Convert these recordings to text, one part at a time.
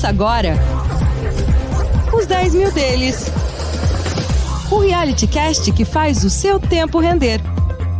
Começa agora os 10 mil deles. O reality cast que faz o seu tempo render.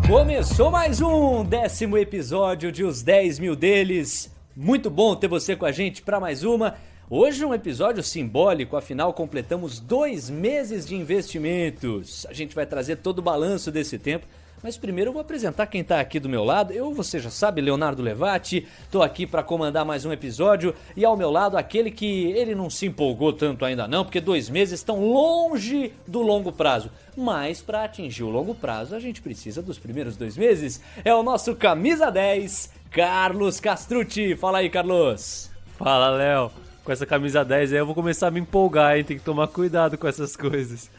Começou mais um 10º episódio de Os 10 Mil Deles. Muito bom ter você com a gente para mais uma. Hoje um episódio simbólico, afinal completamos 2 meses de investimentos. A gente vai trazer todo o balanço desse tempo. Mas primeiro eu vou apresentar quem tá aqui do meu lado. Você já sabe, Leonardo Levati. Tô aqui para comandar mais um episódio. E ao meu lado aquele que ele não se empolgou tanto ainda não, porque 2 meses estão longe do longo prazo. Mas para atingir o longo prazo a gente precisa dos primeiros 2 meses. É o nosso camisa 10, Carlos Castrucci. Fala aí, Carlos. Fala, Léo. Com essa camisa 10 aí eu vou começar a me empolgar, hein? Tem que tomar cuidado com essas coisas.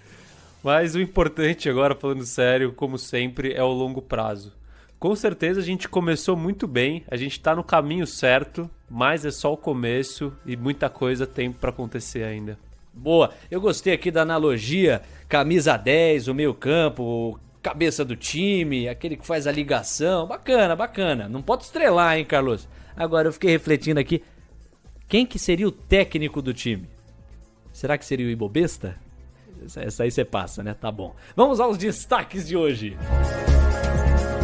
Mas o importante agora, falando sério, como sempre, é o longo prazo. Com certeza a gente começou muito bem, a gente tá no caminho certo, mas é só o começo e muita coisa tem pra acontecer ainda. Boa, eu gostei aqui da analogia, camisa 10, o meio campo, cabeça do time, aquele que faz a ligação, bacana, bacana. Não pode estrelar, hein, Carlos? Agora eu fiquei refletindo aqui, quem que seria o técnico do time? Será que seria o Ibobesta? Essa aí você passa, né? Tá bom. Vamos aos destaques de hoje.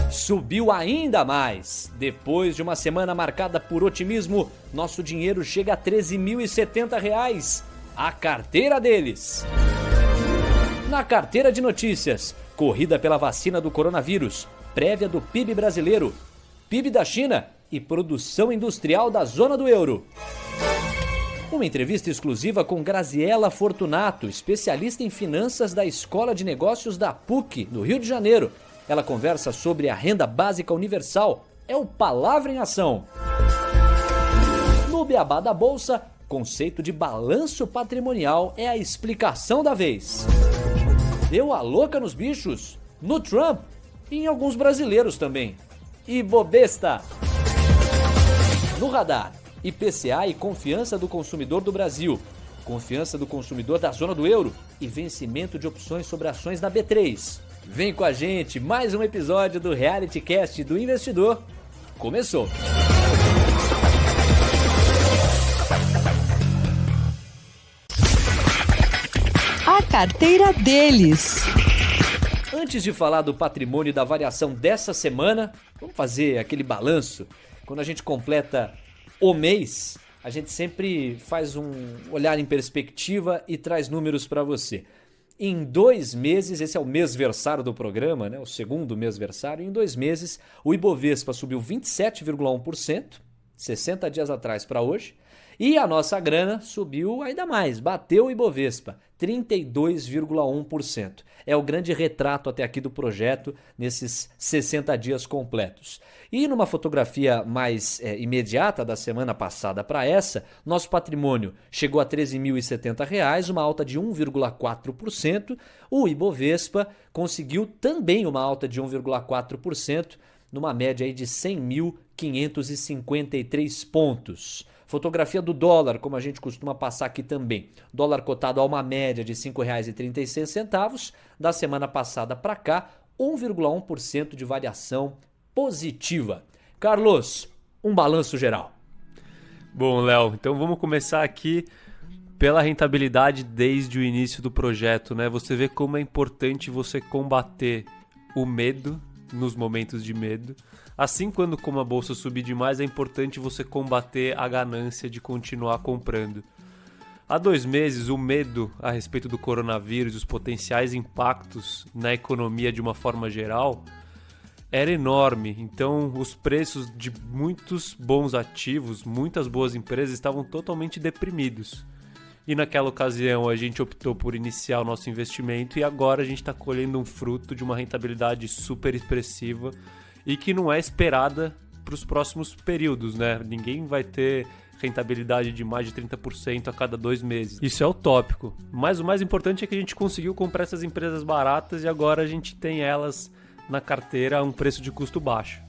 Subiu ainda mais. Depois de uma semana marcada por otimismo, nosso dinheiro chega a R$ 13.070. A carteira deles. Na carteira de notícias, corrida pela vacina do coronavírus, prévia do PIB brasileiro, PIB da China e produção industrial da zona do euro. Uma entrevista exclusiva com Graziela Fortunato, especialista em finanças da Escola de Negócios da PUC, no Rio de Janeiro. Ela conversa sobre a renda básica universal. É o Palavra em Ação. No Beabá da Bolsa, conceito de balanço patrimonial é a explicação da vez. Deu a louca nos bichos, no Trump e em alguns brasileiros também. Ibovespa. No radar. IPCA e confiança do consumidor do Brasil, confiança do consumidor da zona do euro e vencimento de opções sobre ações da B3. Vem com a gente, mais um episódio do Reality Cast do Investidor. Começou! A carteira deles. Antes de falar do patrimônio e da variação dessa semana, vamos fazer aquele balanço. Quando a gente completa o mês, a gente sempre faz um olhar em perspectiva e traz números para você. Em 2 meses, esse é o mêsversário do programa, né? O segundo mêsversário, em 2 meses o Ibovespa subiu 27,1%, 60 dias atrás para hoje, e a nossa grana subiu ainda mais, bateu o Ibovespa, 32,1%. É o grande retrato até aqui do projeto nesses 60 dias completos. E numa fotografia mais imediata da semana passada para essa, nosso patrimônio chegou a R$ 13.070, uma alta de 1,4%. O Ibovespa conseguiu também uma alta de 1,4%, numa média aí de 100.553 pontos. Fotografia do dólar, como a gente costuma passar aqui também. Dólar cotado a uma média de R$ 5,36. Da semana passada para cá, 1,1% de variação positiva. Carlos, um balanço geral. Bom, Léo, então vamos começar aqui pela rentabilidade desde o início do projeto, né? Você vê como é importante você combater o medo nos momentos de medo. Assim, quando como a bolsa subir demais, é importante você combater a ganância de continuar comprando. Há 2 meses, o medo a respeito do coronavírus e os potenciais impactos na economia de uma forma geral era enorme. Então, os preços de muitos bons ativos, muitas boas empresas estavam totalmente deprimidos. E naquela ocasião a gente optou por iniciar o nosso investimento e agora a gente está colhendo um fruto de uma rentabilidade super expressiva e que não é esperada para os próximos períodos, né? Ninguém vai ter rentabilidade de mais de 30% a cada 2 meses. Isso é utópico. Mas o mais importante é que a gente conseguiu comprar essas empresas baratas e agora a gente tem elas na carteira a um preço de custo baixo.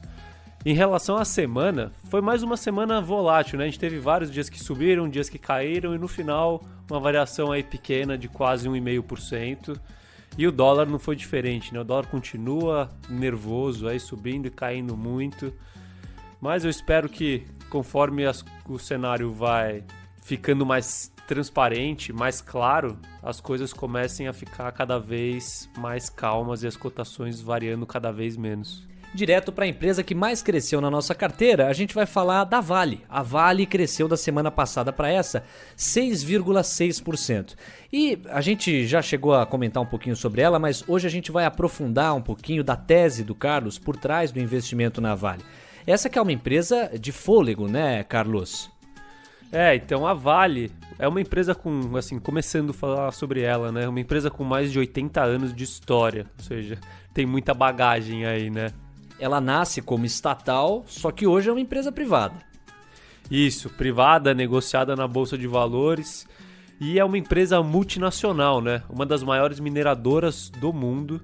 Em relação à semana, foi mais uma semana volátil, né? A gente teve vários dias que subiram, dias que caíram e no final uma variação aí pequena de quase 1,5%. E o dólar não foi diferente, né? O dólar continua nervoso, aí subindo e caindo muito. Mas eu espero que, conforme o cenário vai ficando mais transparente, mais claro, as coisas comecem a ficar cada vez mais calmas e as cotações variando cada vez menos. Direto para a empresa que mais cresceu na nossa carteira, a gente vai falar da Vale. A Vale cresceu da semana passada para essa 6,6%. E a gente já chegou a comentar um pouquinho sobre ela, mas hoje a gente vai aprofundar um pouquinho da tese do Carlos por trás do investimento na Vale. Essa que é uma empresa de fôlego, né, Carlos? Então a Vale é uma empresa com, assim, começando a falar sobre ela, né? Uma empresa com mais de 80 anos de história, ou seja, tem muita bagagem aí, né? Ela nasce como estatal, só que hoje é uma empresa privada. Isso, privada, negociada na Bolsa de Valores e é uma empresa multinacional, né? Uma das maiores mineradoras do mundo.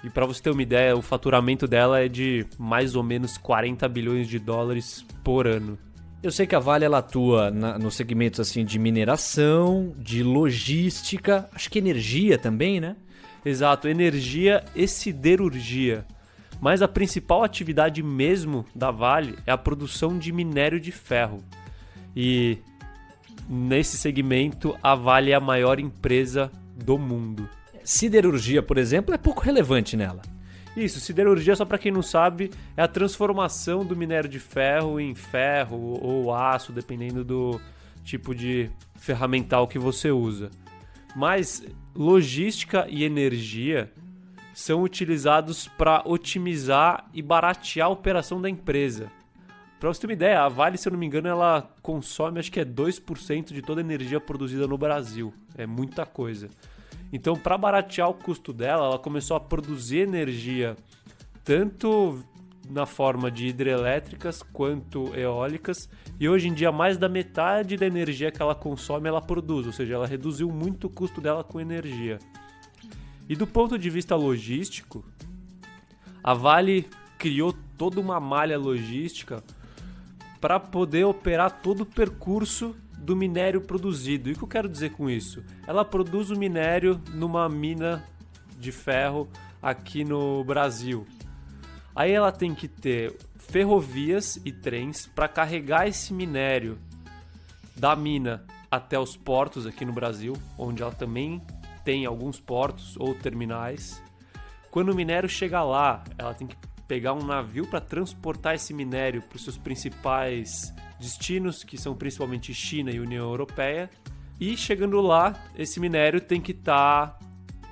E para você ter uma ideia, o faturamento dela é de mais ou menos 40 bilhões de dólares por ano. Eu sei que a Vale ela atua nos segmentos assim, de mineração, de logística, acho que energia também, né? Exato, energia e siderurgia. Mas a principal atividade mesmo da Vale é a produção de minério de ferro. E nesse segmento, a Vale é a maior empresa do mundo. Siderurgia, por exemplo, é pouco relevante nela. Isso, siderurgia, só para quem não sabe, é a transformação do minério de ferro em ferro ou aço, dependendo do tipo de ferramental que você usa. Mas logística e energia são utilizados para otimizar e baratear a operação da empresa. Para você ter uma ideia, a Vale, se eu não me engano, ela consome acho que é 2% de toda a energia produzida no Brasil. É muita coisa. Então, para baratear o custo dela, ela começou a produzir energia tanto na forma de hidrelétricas quanto eólicas. E hoje em dia, mais da metade da energia que ela consome, ela produz. Ou seja, ela reduziu muito o custo dela com energia. E do ponto de vista logístico, a Vale criou toda uma malha logística para poder operar todo o percurso do minério produzido. E o que eu quero dizer com isso? Ela produz o minério numa mina de ferro aqui no Brasil. Aí ela tem que ter ferrovias e trens para carregar esse minério da mina até os portos aqui no Brasil, onde ela também tem alguns portos ou terminais. Quando o minério chega lá, ela tem que pegar um navio para transportar esse minério para os seus principais destinos, que são principalmente China e União Europeia. E chegando lá, esse minério tem que estar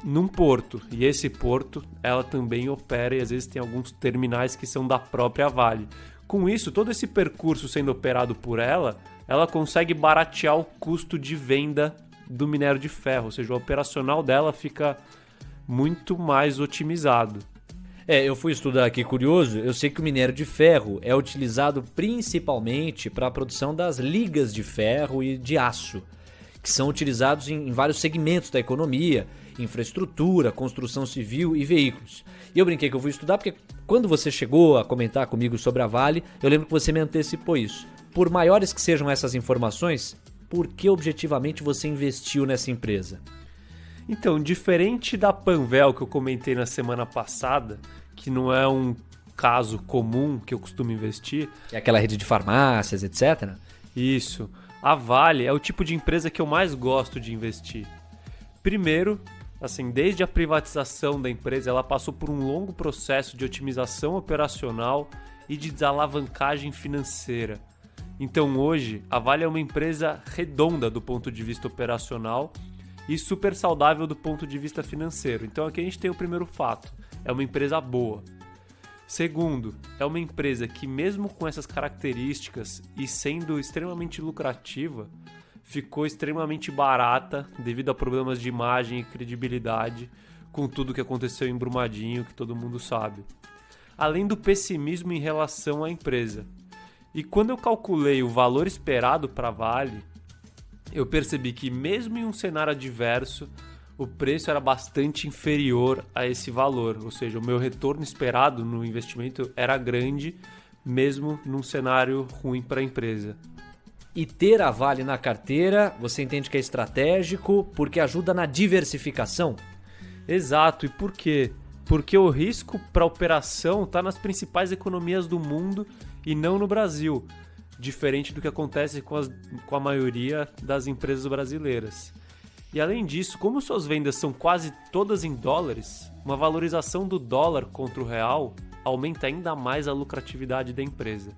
num porto. E esse porto, ela também opera e às vezes tem alguns terminais que são da própria Vale. Com isso, todo esse percurso sendo operado por ela consegue baratear o custo de venda do minério de ferro, ou seja, o operacional dela fica muito mais otimizado. Eu fui estudar aqui curioso, eu sei que o minério de ferro é utilizado principalmente para a produção das ligas de ferro e de aço, que são utilizados em vários segmentos da economia, infraestrutura, construção civil e veículos. E eu brinquei que eu fui estudar porque quando você chegou a comentar comigo sobre a Vale, eu lembro que você me antecipou isso. Por maiores que sejam essas informações, por que objetivamente você investiu nessa empresa? Então, diferente da Panvel que eu comentei na semana passada, que não é um caso comum que eu costumo investir. É aquela rede de farmácias, etc. Isso. A Vale é o tipo de empresa que eu mais gosto de investir. Primeiro, assim, desde a privatização da empresa, ela passou por um longo processo de otimização operacional e de desalavancagem financeira. Então hoje, a Vale é uma empresa redonda do ponto de vista operacional e super saudável do ponto de vista financeiro. Então aqui a gente tem o primeiro fato, é uma empresa boa. Segundo, é uma empresa que mesmo com essas características e sendo extremamente lucrativa, ficou extremamente barata devido a problemas de imagem e credibilidade com tudo que aconteceu em Brumadinho, que todo mundo sabe. Além do pessimismo em relação à empresa. E quando eu calculei o valor esperado para a Vale, eu percebi que mesmo em um cenário adverso, o preço era bastante inferior a esse valor. Ou seja, o meu retorno esperado no investimento era grande, mesmo num cenário ruim para a empresa. E ter a Vale na carteira, você entende que é estratégico porque ajuda na diversificação? Exato. E por quê? Porque o risco para a operação está nas principais economias do mundo e não no Brasil. diferente do que acontece com a maioria das empresas brasileiras. E além disso, como suas vendas são quase todas em dólares, uma valorização do dólar contra o real aumenta ainda mais a lucratividade da empresa.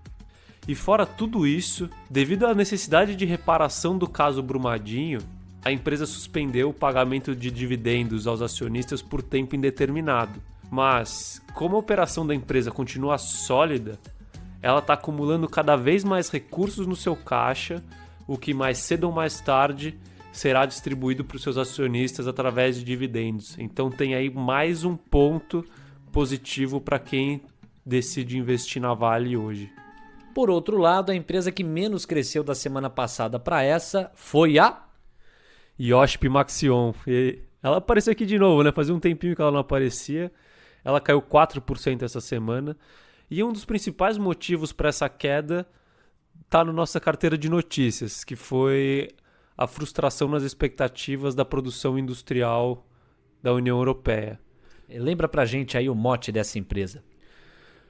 E fora tudo isso, devido à necessidade de reparação do caso Brumadinho, a empresa suspendeu o pagamento de dividendos aos acionistas por tempo indeterminado. Mas, como a operação da empresa continua sólida, ela está acumulando cada vez mais recursos no seu caixa, o que mais cedo ou mais tarde será distribuído para os seus acionistas através de dividendos. Então tem aí mais um ponto positivo para quem decide investir na Vale hoje. Por outro lado, a empresa que menos cresceu da semana passada para essa foi a Iochpe Maxion. E ela apareceu aqui de novo, né? Fazia um tempinho que ela não aparecia. Ela caiu 4% essa semana. E um dos principais motivos para essa queda está na nossa carteira de notícias, que foi a frustração nas expectativas da produção industrial da União Europeia. Lembra pra gente aí o mote dessa empresa.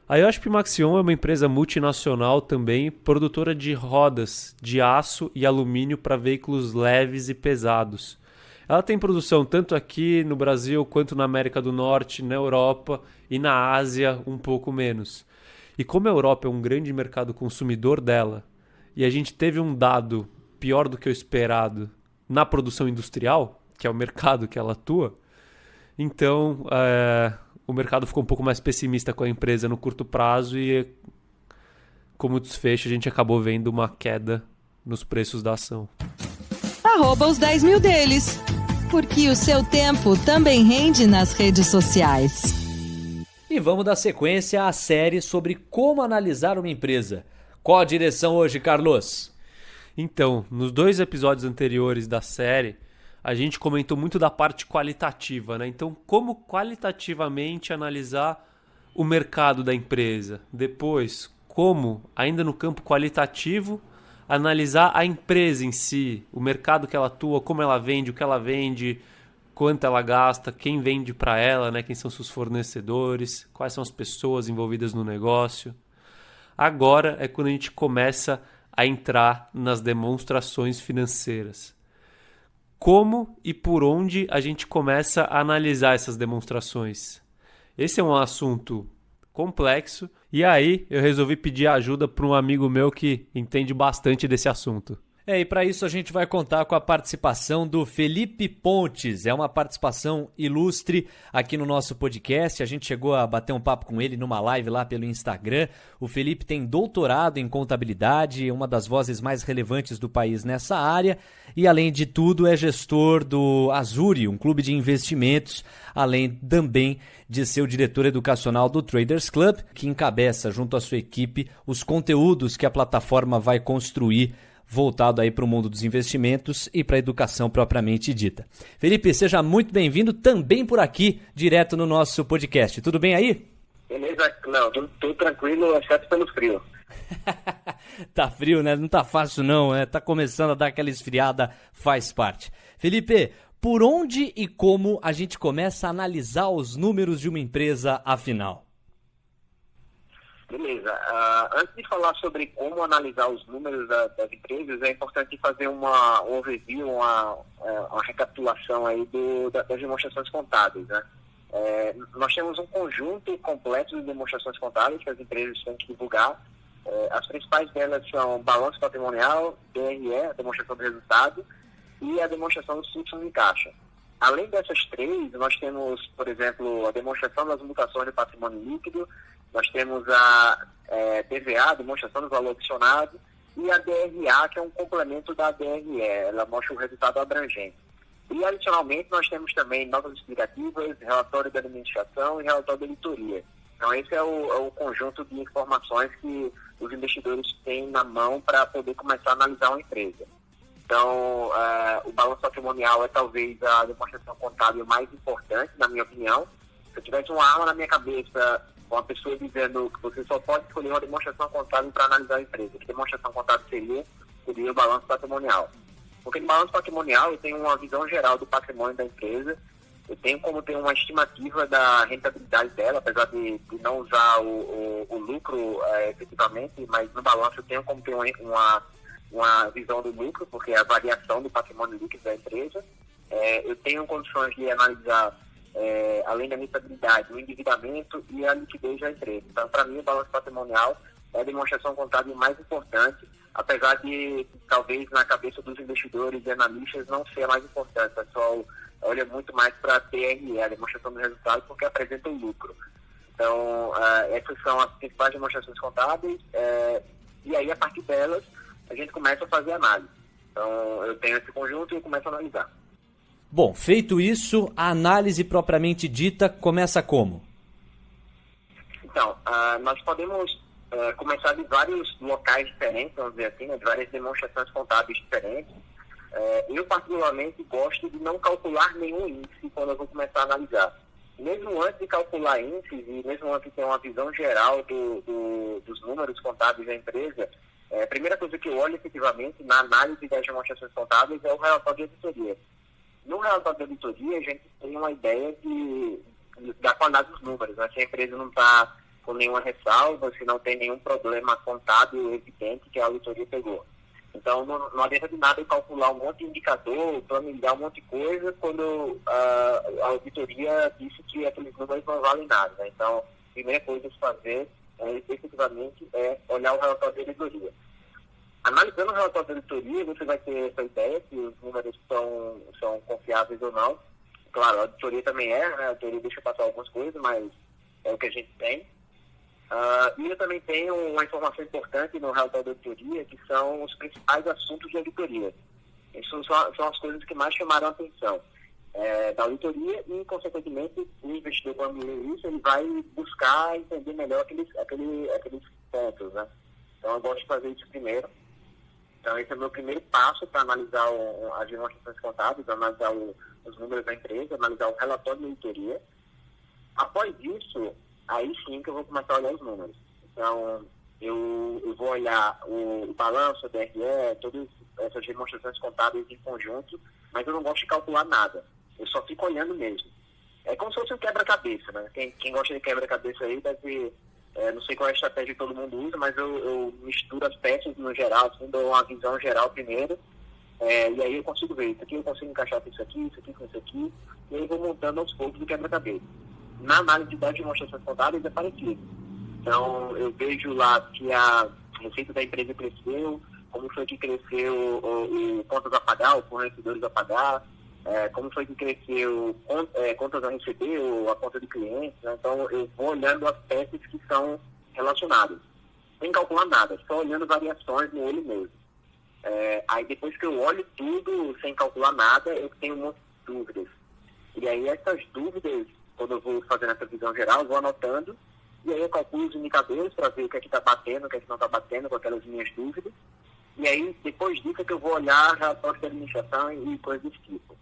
A Iochpe Maxion é uma empresa multinacional também, produtora de rodas de aço e alumínio para veículos leves e pesados. Ela tem produção tanto aqui no Brasil quanto na América do Norte, na Europa e na Ásia um pouco menos. E como a Europa é um grande mercado consumidor dela, e a gente teve um dado pior do que o esperado na produção industrial, que é o mercado que ela atua, então o mercado ficou um pouco mais pessimista com a empresa no curto prazo e, como desfecho, a gente acabou vendo uma queda nos preços da ação. @os 10 mil deles, porque o seu tempo também rende nas redes sociais. E vamos dar sequência à série sobre como analisar uma empresa. Qual a direção hoje, Carlos? Então, nos 2 episódios anteriores da série, a gente comentou muito da parte qualitativa, né? Então, como qualitativamente analisar o mercado da empresa? Depois, como, ainda no campo qualitativo, analisar a empresa em si, o mercado que ela atua, como ela vende, o que ela vende, quanto ela gasta, quem vende para ela, né? Quem são seus fornecedores, quais são as pessoas envolvidas no negócio. Agora é quando a gente começa a entrar nas demonstrações financeiras. Como e por onde a gente começa a analisar essas demonstrações? Esse é um assunto complexo e aí eu resolvi pedir ajuda para um amigo meu que entende bastante desse assunto. E para isso a gente vai contar com a participação do Felipe Pontes. É uma participação ilustre aqui no nosso podcast. A gente chegou a bater um papo com ele numa live lá pelo Instagram. O Felipe tem doutorado em contabilidade, uma das vozes mais relevantes do país nessa área. E, além de tudo, é gestor do Azuri, um clube de investimentos, além também de ser o diretor educacional do Traders Club, que encabeça, junto à sua equipe, os conteúdos que a plataforma vai construir voltado aí para o mundo dos investimentos e para a educação propriamente dita. Felipe, seja muito bem-vindo também por aqui, direto no nosso podcast. Tudo bem aí? Beleza, não, tudo tranquilo, exceto pelo frio. Tá frio, né? Não tá fácil não, né? Tá começando a dar aquela esfriada, faz parte. Felipe, por onde e como a gente começa a analisar os números de uma empresa afinal? Beleza. Antes de falar sobre como analisar os números das empresas, é importante fazer um overview, uma recapitulação aí das demonstrações contábeis, né? Nós temos um conjunto completo de demonstrações contábeis que as empresas têm que divulgar. As principais delas são balanço patrimonial, DRE, a demonstração do resultado, e a demonstração dos fluxos de caixa. Além dessas 3, nós temos, por exemplo, a demonstração das mutações de patrimônio líquido, nós temos a DVA, a demonstração do valor adicionado, e a DRA, que é um complemento da DRE, ela mostra o resultado abrangente. E, adicionalmente, nós temos também notas explicativas, relatório da administração e relatório da auditoria. Então, esse é o conjunto de informações que os investidores têm na mão para poder começar a analisar uma empresa. Então, o balanço patrimonial é talvez a demonstração contábil mais importante, na minha opinião. Se eu tivesse uma arma na minha cabeça, uma pessoa dizendo que você só pode escolher uma demonstração contábil para analisar a empresa, que demonstração contábil seria o balanço patrimonial. Porque no balanço patrimonial eu tenho uma visão geral do patrimônio da empresa eu tenho como ter uma estimativa da rentabilidade dela, apesar de não usar o lucro efetivamente, mas no balanço eu tenho como ter uma visão do lucro, porque é a variação do patrimônio líquido da empresa. Eu tenho condições de analisar, além da rentabilidade, o endividamento e a liquidez da empresa. Então, para mim, o balanço patrimonial é a demonstração contábil mais importante, apesar de, talvez, na cabeça dos investidores e analistas não ser a mais importante. O pessoal olha muito mais para a TRE, a demonstração do resultado, porque apresenta o lucro. Então, essas são as principais demonstrações contábeis, e aí, a partir delas, a gente começa a fazer análise. Então, eu tenho esse conjunto e eu começo a analisar. Bom, feito isso, a análise propriamente dita começa como? Então, nós podemos começar de vários locais diferentes, vamos dizer assim, de várias demonstrações contábeis diferentes. Eu, particularmente, gosto de não calcular nenhum índice quando eu vou começar a analisar. Mesmo antes de calcular índices e mesmo antes de ter uma visão geral dos números contábeis da empresa, a primeira coisa que eu olho efetivamente na análise das demonstrações contábeis é o relatório de auditoria. No relatório de auditoria, a gente tem uma ideia da qualidade dos números, né? Se a empresa não está com nenhuma ressalva, se não tem nenhum problema contábil evidente que a auditoria pegou. Então, não adianta de nada eu calcular um monte de indicador, planilhar um monte de coisa, quando a auditoria disse que aqueles números não valem nada, né? Então, a primeira coisa a se fazer, efetivamente, é olhar o relatório de auditoria. Analisando o relatório de auditoria, você vai ter essa ideia se os números são confiáveis ou não. Claro, a auditoria também né? A auditoria deixa passar algumas coisas, mas é o que a gente tem. E eu também tenho uma informação importante no relatório de auditoria, que são os principais assuntos de auditoria. Isso são as coisas que mais chamaram a atenção da auditoria e, consequentemente, o investidor, quando lê isso, ele vai buscar entender melhor aqueles pontos, né? Então, eu gosto de fazer isso primeiro. Então, esse é o meu primeiro passo para analisar as demonstrações contábeis, analisar os números da empresa, analisar o relatório de auditoria. Após isso, aí sim que eu vou começar a olhar os números. Então, eu vou olhar o balanço, a DRE, todas essas demonstrações contábeis em conjunto, mas eu não gosto de calcular nada. Eu só fico olhando mesmo. É como se fosse um quebra-cabeça, né? Quem gosta de quebra-cabeça aí deve... não sei qual é a estratégia que todo mundo usa, mas eu misturo as peças no geral, assim, dou uma visão geral primeiro, e aí eu consigo ver, isso aqui eu consigo encaixar com isso aqui com isso aqui, e aí eu vou montando aos poucos do quebra-cabeça. Na análise das demonstrações contábeis é parecido. Então, eu vejo lá que a receita da empresa cresceu, como foi que cresceu o contas a pagar, os fornecedores a pagar, como foi que cresceu contas a receber, ou a conta de clientes, né? Então, eu vou olhando as peças que são relacionadas, sem calcular nada, só olhando variações no olho mesmo. Aí, depois que eu olho tudo, sem calcular nada, eu tenho um monte de dúvidas. E aí, essas dúvidas, quando eu vou fazendo essa visão geral, eu vou anotando, e aí eu calculo os indicadores para ver o que é que está batendo, o que é que não está batendo com aquelas minhas dúvidas. E aí, depois disso, é que eu vou olhar relatórios de administração e coisas desse tipo.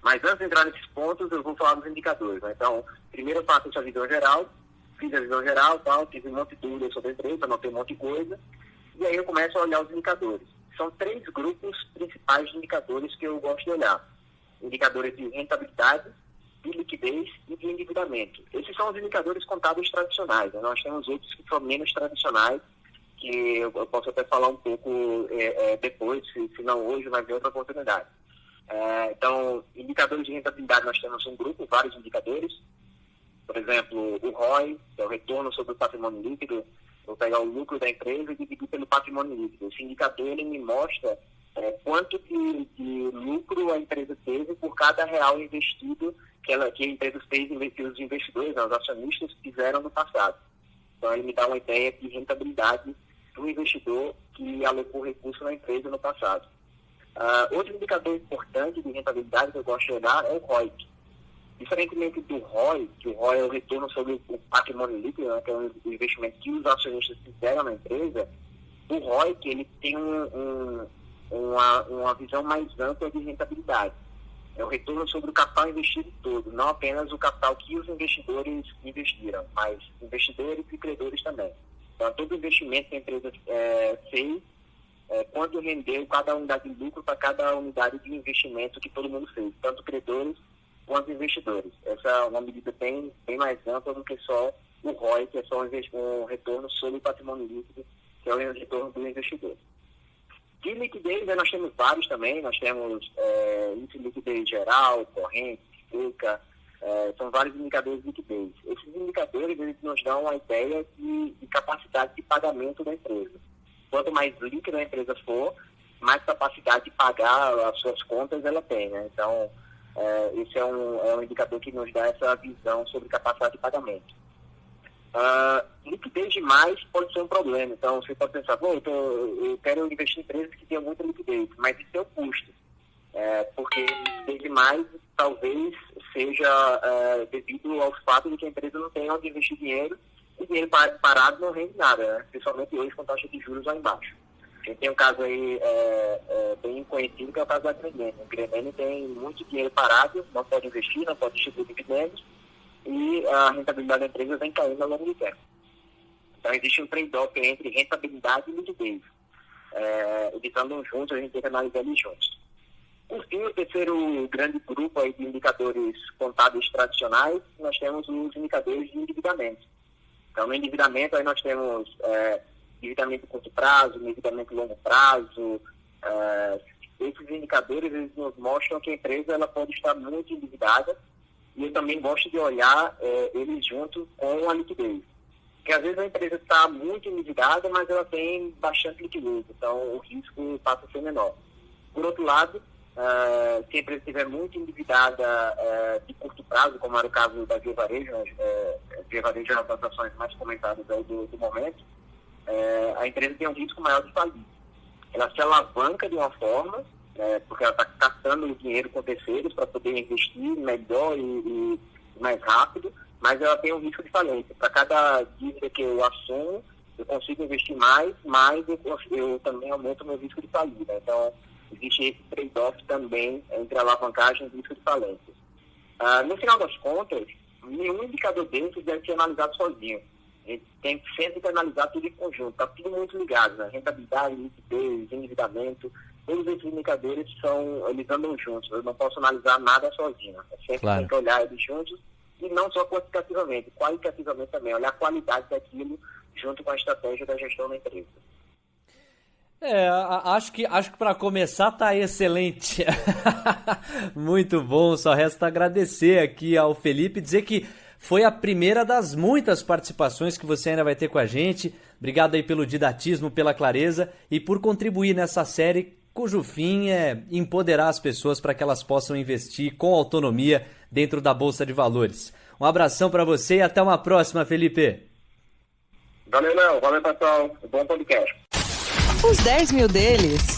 Mas antes de entrar nesses pontos, eu vou falar dos indicadores, né? Então, primeiro eu faço essa visão geral, fiz a visão geral, tive um monte de dúvidas sobre a empresa, anotei um monte de coisa, e aí eu começo a olhar os indicadores. São 3 grupos principais de indicadores que eu gosto de olhar. Indicadores de rentabilidade, de liquidez e de endividamento. Esses são os indicadores contábeis tradicionais, né? Nós temos outros que são menos tradicionais, que eu posso até falar um pouco depois, se não hoje, mas em outra oportunidade. Então, indicadores de rentabilidade, nós temos um grupo, vários indicadores. Por exemplo, o ROI, que é o retorno sobre o patrimônio líquido. Eu vou pegar o lucro da empresa e dividir pelo patrimônio líquido. Esse indicador ele me mostra quanto de lucro a empresa teve por cada real investido que a empresa fez, que os investidores, os acionistas, fizeram no passado. Então, ele me dá uma ideia de rentabilidade do investidor que alocou recurso na empresa no passado. Outro indicador importante de rentabilidade que eu gosto de olhar é o ROIC. Diferentemente do ROI, que o ROI é o retorno sobre o patrimônio líquido, né, que é o investimento que os acionistas fizeram na empresa, o ROIC ele tem uma visão mais ampla de rentabilidade. É o retorno sobre o capital investido todo, não apenas o capital que os investidores investiram, mas investidores e credores também. Então, todo investimento que a empresa fez, quanto rendeu cada unidade de lucro para cada unidade de investimento que todo mundo fez, tanto credores com os investidores. Essa é uma medida bem mais ampla do que só o ROI, que é só um retorno sobre o patrimônio líquido, que é o retorno do investidor. De liquidez, nós temos vários também. Nós temos índice de liquidez geral, corrente, seca, são vários indicadores de liquidez. Esses indicadores eles nos dão uma ideia de capacidade de pagamento da empresa. Quanto mais líquida a empresa for, mais capacidade de pagar as suas contas ela tem, né? Então, esse é um indicador que nos dá essa visão sobre capacidade de pagamento. Liquidez demais pode ser um problema. Então, você pode pensar, eu quero investir em empresas que tenham muita liquidez, mas isso é o custo. Porque liquidez demais talvez seja devido ao fato de que a empresa não tem onde investir dinheiro, e dinheiro parado não rende nada, né? Principalmente hoje com taxa de juros lá embaixo. A gente tem um caso aí bem conhecido, que é o caso da Grendene. A Grendene tem muito dinheiro parado, não pode investir, não pode distribuir dividendos, e a rentabilidade da empresa vem caindo ao longo do tempo. Então, existe um trade-off entre rentabilidade e liquidez. Eles andam juntos, a gente tem que analisar eles juntos. Por fim, o terceiro grande grupo aí de indicadores contábeis tradicionais, nós temos os indicadores de endividamento. Então, no endividamento, aí nós temos endividamento de curto prazo, endividamento de longo prazo. Esses indicadores eles nos mostram que a empresa ela pode estar muito endividada, e eu também gosto de olhar eles junto com a liquidez. Porque às vezes a empresa está muito endividada, mas ela tem bastante liquidez, então o risco passa a ser menor. Por outro lado, se a empresa estiver muito endividada de curto prazo, como era o caso da Via Varejo, Via Varejo é uma das ações mais comentadas do momento, a empresa tem um risco maior de falir. Ela se alavanca de uma forma, porque ela está captando o dinheiro com terceiros para poder investir melhor e mais rápido, mas ela tem um risco de falência. Para cada dívida que eu assumo, eu consigo investir mais, mas eu também aumento o meu risco de falir, né? Então, existe esse trade-off também entre alavancagem e risco de falência. No final das contas, nenhum indicador desses deve ser analisado sozinho. A gente tem sempre que analisar tudo em conjunto. Está tudo muito ligado, né? Rentabilidade, liquidez, endividamento. Todos esses indicadores eles andam juntos. Eu não posso analisar nada sozinho. Sempre tem que olhar eles juntos, e não só quantitativamente, qualitativamente também. Olhar a qualidade daquilo junto com a estratégia da gestão da empresa. Acho que para começar tá excelente. Muito bom, só resta agradecer aqui ao Felipe, dizer que foi a primeira das muitas participações que você ainda vai ter com a gente. Obrigado aí pelo didatismo, pela clareza e por contribuir nessa série cujo fim é empoderar as pessoas para que elas possam investir com autonomia dentro da Bolsa de Valores. Um abração para você e até uma próxima, Felipe. Valeu, Léo. Valeu, pessoal. Bom podcast. Os 10 mil deles.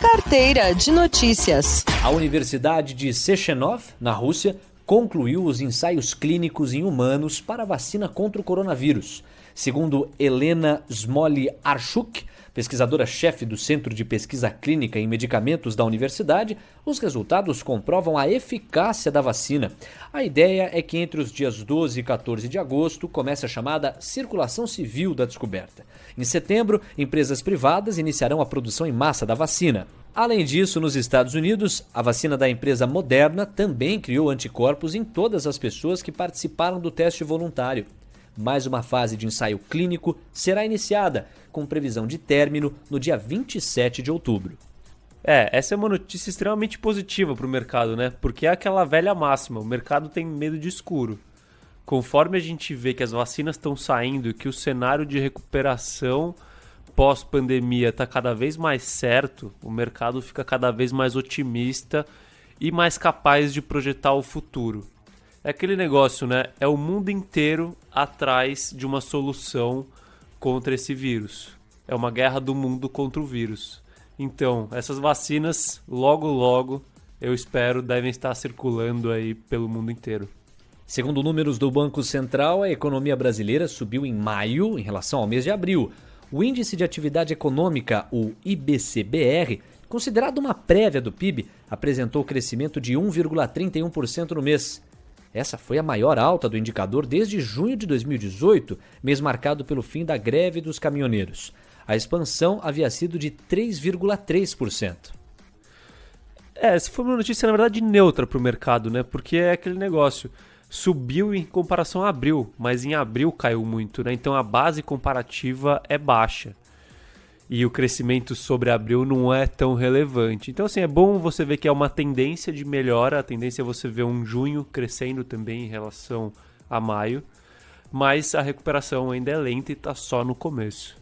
Carteira de notícias. A Universidade de Sechenov, na Rússia, concluiu os ensaios clínicos em humanos para a vacina contra o coronavírus. Segundo Helena Smoli-Archuk, pesquisadora-chefe do Centro de Pesquisa Clínica em Medicamentos da universidade, os resultados comprovam a eficácia da vacina. A ideia é que entre os dias 12 e 14 de agosto comece a chamada circulação civil da descoberta. Em setembro, empresas privadas iniciarão a produção em massa da vacina. Além disso, nos Estados Unidos, a vacina da empresa Moderna também criou anticorpos em todas as pessoas que participaram do teste voluntário. Mais uma fase de ensaio clínico será iniciada, com previsão de término no dia 27 de outubro. Essa é uma notícia extremamente positiva para o mercado, né? Porque é aquela velha máxima, o mercado tem medo de escuro. Conforme a gente vê que as vacinas estão saindo e que o cenário de recuperação pós-pandemia está cada vez mais certo, o mercado fica cada vez mais otimista e mais capaz de projetar o futuro. É aquele negócio, né? É o mundo inteiro atrás de uma solução contra esse vírus. É uma guerra do mundo contra o vírus. Então, essas vacinas, logo, eu espero, devem estar circulando aí pelo mundo inteiro. Segundo números do Banco Central, a economia brasileira subiu em maio em relação ao mês de abril. O Índice de Atividade Econômica, o IBC-BR, considerado uma prévia do PIB, apresentou crescimento de 1,31% no mês. Essa foi a maior alta do indicador desde junho de 2018, mês marcado pelo fim da greve dos caminhoneiros. A expansão havia sido de 3,3%. Essa foi uma notícia, na verdade, neutra para o mercado, né? Porque é aquele negócio, subiu em comparação a abril, mas em abril caiu muito, né? Então a base comparativa é baixa. E o crescimento sobre abril não é tão relevante. Então, assim, é bom você ver que é uma tendência de melhora. A tendência é você ver um junho crescendo também em relação a maio. Mas a recuperação ainda é lenta e está só no começo.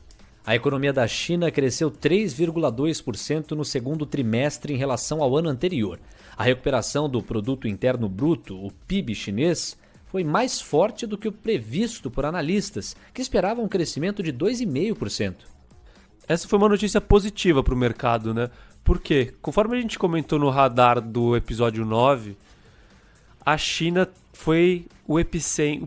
A economia da China cresceu 3,2% no segundo trimestre em relação ao ano anterior. A recuperação do Produto Interno Bruto, o PIB chinês, foi mais forte do que o previsto por analistas, que esperavam um crescimento de 2,5%. Essa foi uma notícia positiva para o mercado, né? Porque, conforme a gente comentou no radar do episódio 9, a China foi o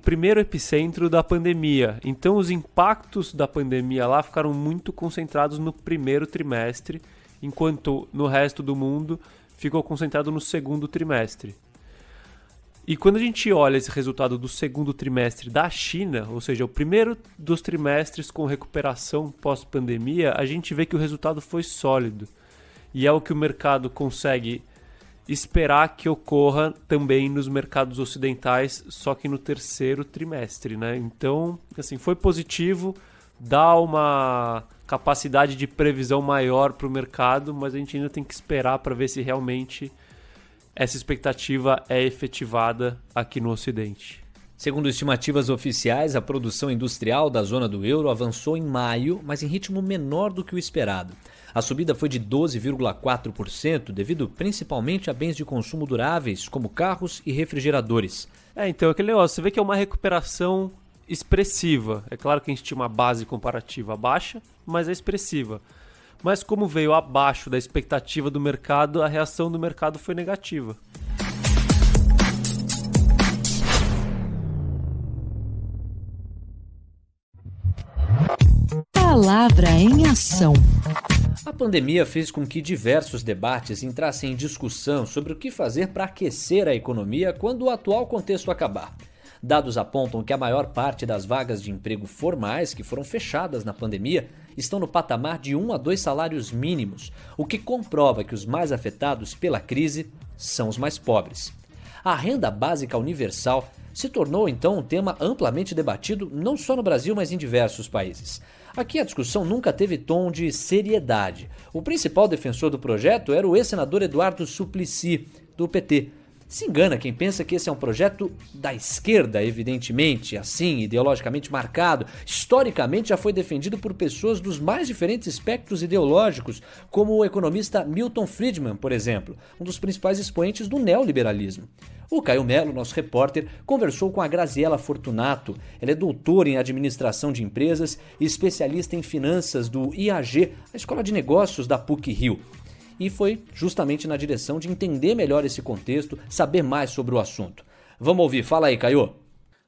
primeiro epicentro da pandemia. Então, os impactos da pandemia lá ficaram muito concentrados no primeiro trimestre, enquanto no resto do mundo ficou concentrado no segundo trimestre. E quando a gente olha esse resultado do segundo trimestre da China, ou seja, o primeiro dos trimestres com recuperação pós-pandemia, a gente vê que o resultado foi sólido. E é o que o mercado consegue esperar que ocorra também nos mercados ocidentais, só que no terceiro trimestre, né? Então, assim, foi positivo, dá uma capacidade de previsão maior para o mercado, mas a gente ainda tem que esperar para ver se realmente essa expectativa é efetivada aqui no Ocidente. Segundo estimativas oficiais, a produção industrial da zona do euro avançou em maio, mas em ritmo menor do que o esperado. A subida foi de 12,4%, devido principalmente a bens de consumo duráveis, como carros e refrigeradores. Então aquele negócio, você vê que é uma recuperação expressiva. É claro que a gente tinha uma base comparativa baixa, mas é expressiva. Mas como veio abaixo da expectativa do mercado, a reação do mercado foi negativa. Palavra em ação. A pandemia fez com que diversos debates entrassem em discussão sobre o que fazer para aquecer a economia quando o atual contexto acabar. Dados apontam que a maior parte das vagas de emprego formais que foram fechadas na pandemia estão no patamar de 1 a 2 salários mínimos, o que comprova que os mais afetados pela crise são os mais pobres. A renda básica universal se tornou então um tema amplamente debatido não só no Brasil, mas em diversos países. Aqui a discussão nunca teve tom de seriedade. O principal defensor do projeto era o ex-senador Eduardo Suplicy, do PT. Se engana quem pensa que esse é um projeto da esquerda, evidentemente, assim, ideologicamente marcado. Historicamente já foi defendido por pessoas dos mais diferentes espectros ideológicos, como o economista Milton Friedman, por exemplo, um dos principais expoentes do neoliberalismo. O Caio Melo, nosso repórter, conversou com a Graziela Fortunato. Ela é doutora em administração de empresas e especialista em finanças do IAG, a Escola de Negócios da PUC-Rio. E foi justamente na direção de entender melhor esse contexto, saber mais sobre o assunto. Vamos ouvir, fala aí, Caio.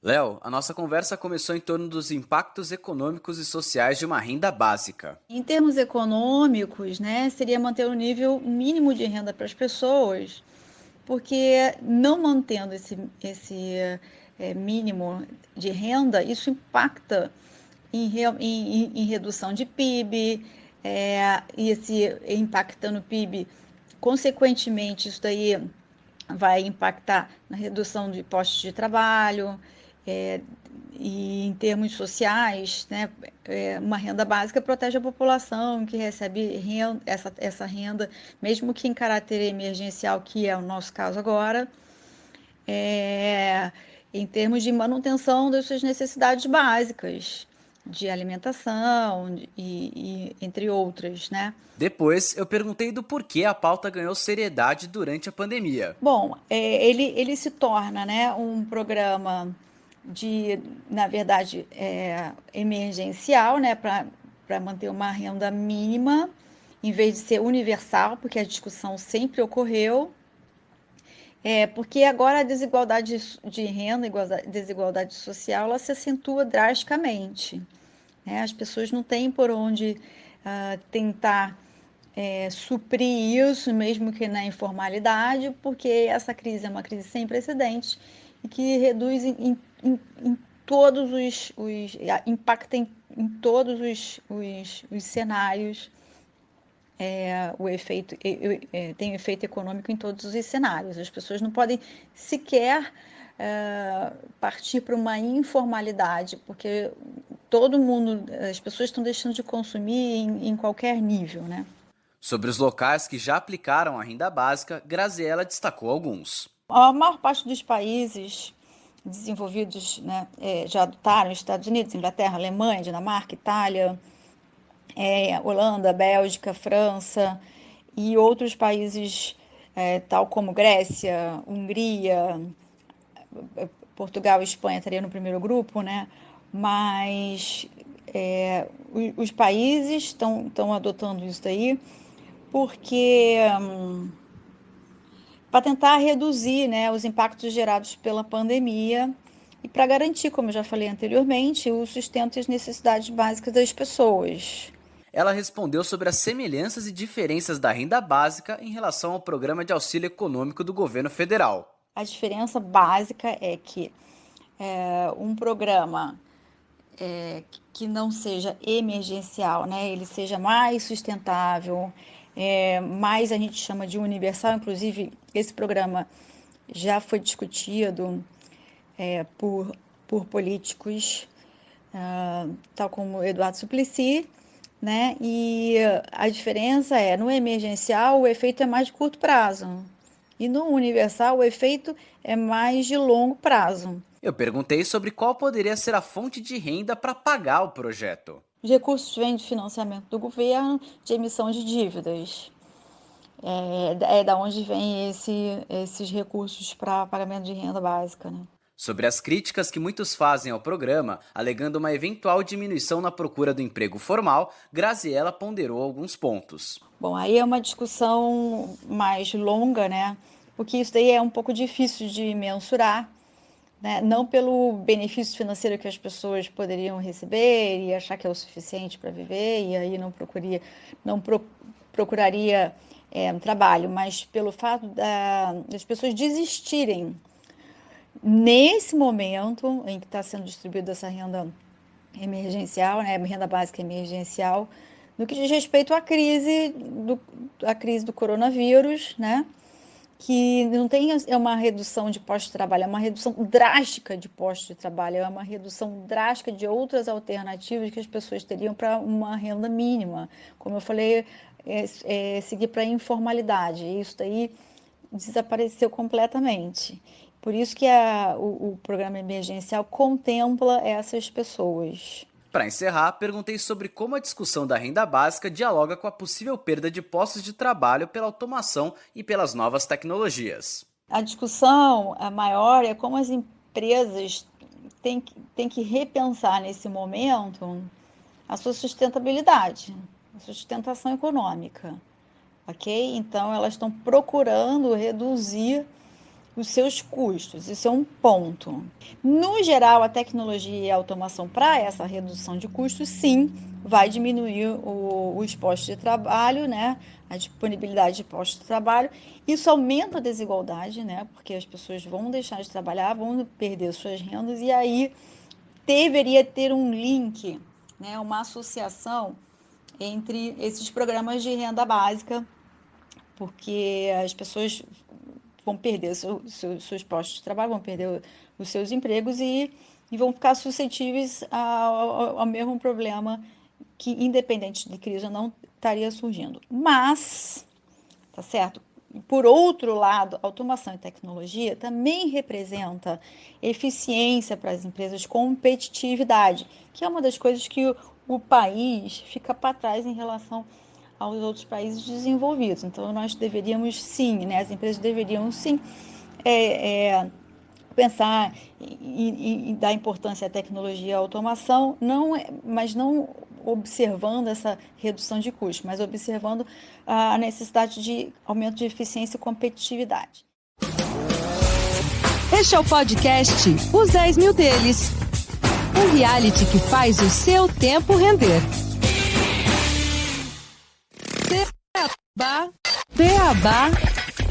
Léo, a nossa conversa começou em torno dos impactos econômicos e sociais de uma renda básica. Em termos econômicos, né, seria manter o nível mínimo de renda para as pessoas, porque não mantendo esse mínimo de renda, isso impacta em redução de PIB, e esse impacta no PIB, consequentemente, isso daí vai impactar na redução de postos de trabalho, e em termos sociais, né, uma renda básica protege a população que recebe essa renda, mesmo que em caráter emergencial, que é o nosso caso agora, em termos de manutenção das suas necessidades básicas, de alimentação e entre outras, né? Depois, eu perguntei do porquê a pauta ganhou seriedade durante a pandemia. Bom, ele se torna, né, um programa na verdade, emergencial, né, para manter uma renda mínima, em vez de ser universal, porque a discussão sempre ocorreu, porque agora a desigualdade de renda, a desigualdade social, ela se acentua drasticamente, né? As pessoas não têm por onde tentar suprir isso, mesmo que na informalidade, porque essa crise é uma crise sem precedentes e que reduz em todos impacta em todos os cenários tem um efeito econômico em todos os cenários. As pessoas não podem sequer partir para uma informalidade, porque as pessoas estão deixando de consumir em qualquer nível, né? Sobre os locais que já aplicaram a renda básica, Graziella destacou alguns. A maior parte dos países desenvolvidos, né, já adotaram: Estados Unidos, Inglaterra, Alemanha, Dinamarca, Itália, Holanda, Bélgica, França e outros países tal como Grécia, Hungria, Portugal e Espanha estariam no primeiro grupo, né? Mas os países estão adotando isso daí porque para tentar reduzir, né, os impactos gerados pela pandemia e para garantir, como eu já falei anteriormente, o sustento e as necessidades básicas das pessoas. Ela respondeu sobre as semelhanças e diferenças da renda básica em relação ao programa de auxílio econômico do governo federal. A diferença básica é que um programa que não seja emergencial, né, ele seja mais sustentável, mais a gente chama de universal. Inclusive, esse programa já foi discutido por políticos, tal como Eduardo Suplicy, né? E a diferença no emergencial o efeito é mais de curto prazo e no universal o efeito é mais de longo prazo. Eu perguntei sobre qual poderia ser a fonte de renda para pagar o projeto. Os recursos vêm de financiamento do governo, de emissão de dívidas. Da onde vêm esses recursos para pagamento de renda básica, né? Sobre as críticas que muitos fazem ao programa, alegando uma eventual diminuição na procura do emprego formal, Graziella ponderou alguns pontos. Bom, aí é uma discussão mais longa, né? Porque isso daí é um pouco difícil de mensurar, né? Não pelo benefício financeiro que as pessoas poderiam receber e achar que é o suficiente para viver, e aí não procuraria trabalho, mas pelo fato das pessoas desistirem nesse momento em que está sendo distribuída essa renda emergencial, né, renda básica emergencial, no que diz respeito à crise do coronavírus, né, que não tem uma redução de postos de trabalho, é uma redução drástica de postos de trabalho, é uma redução drástica de outras alternativas que as pessoas teriam para uma renda mínima. Como eu falei, seguir para a informalidade. Isso daí desapareceu completamente. Por isso que o programa emergencial contempla essas pessoas. Para encerrar, perguntei sobre como a discussão da renda básica dialoga com a possível perda de postos de trabalho pela automação e pelas novas tecnologias. A discussão maior é como as empresas têm que repensar nesse momento a sua sustentabilidade, a sua sustentação econômica, ok? Então, elas estão procurando reduzir os seus custos, isso é um ponto. No geral, a tecnologia e a automação para essa redução de custos, sim, vai diminuir os postos de trabalho, né? A disponibilidade de postos de trabalho. Isso aumenta a desigualdade, né? Porque as pessoas vão deixar de trabalhar, vão perder suas rendas, e aí deveria ter um link, né? Uma associação entre esses programas de renda básica, porque as pessoas vão perder seus postos de trabalho, vão perder os seus empregos e vão ficar suscetíveis ao mesmo problema que, independente de crise ou não, estaria surgindo. Mas, tá certo? Por outro lado, automação e tecnologia também representa eficiência para as empresas, competitividade, que é uma das coisas que o país fica para trás em relação aos outros países desenvolvidos. Então, nós deveríamos sim, né, as empresas deveriam sim pensar e dar importância à tecnologia e à automação, mas não observando essa redução de custos, mas observando a necessidade de aumento de eficiência e competitividade. Este é o podcast Os 10 Mil Deles, um reality que faz o seu tempo render. Beabá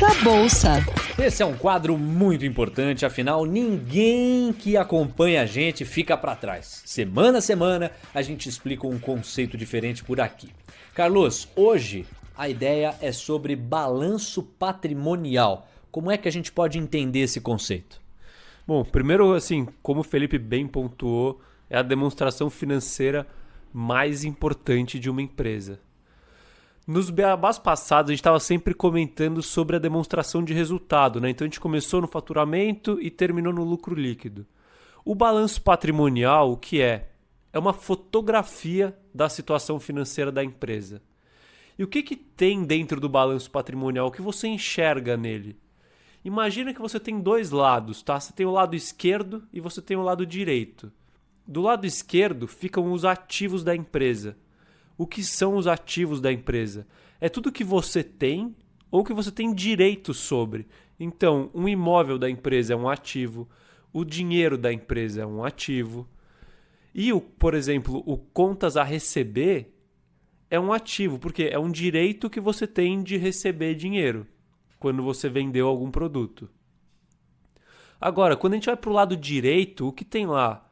da Bolsa. Esse é um quadro muito importante, afinal ninguém que acompanha a gente fica para trás. Semana a semana a gente explica um conceito diferente por aqui. Carlos, hoje A ideia é sobre balanço patrimonial. Como é que a gente pode entender esse conceito? Bom, primeiro, assim, como o Felipe bem pontuou, é a demonstração financeira mais importante de uma empresa. Nos beabás passados, a gente estava sempre comentando sobre a demonstração de resultado, né? Então a gente começou no faturamento e terminou no lucro líquido. O balanço patrimonial, o que é? É uma fotografia da situação financeira da empresa. E o que tem dentro do balanço patrimonial? O que você enxerga nele? Imagina que você tem dois lados, tá? Você tem o lado esquerdo e você tem o lado direito. Do lado esquerdo ficam os ativos da empresa. O que são os ativos da empresa? É tudo que você tem ou que você tem direito sobre. Então, um imóvel da empresa é um ativo, o dinheiro da empresa é um ativo. E, por exemplo, o contas a receber é um ativo, porque é um direito que você tem de receber dinheiro quando você vendeu algum produto. Agora, quando a gente vai para o lado direito, o que tem lá?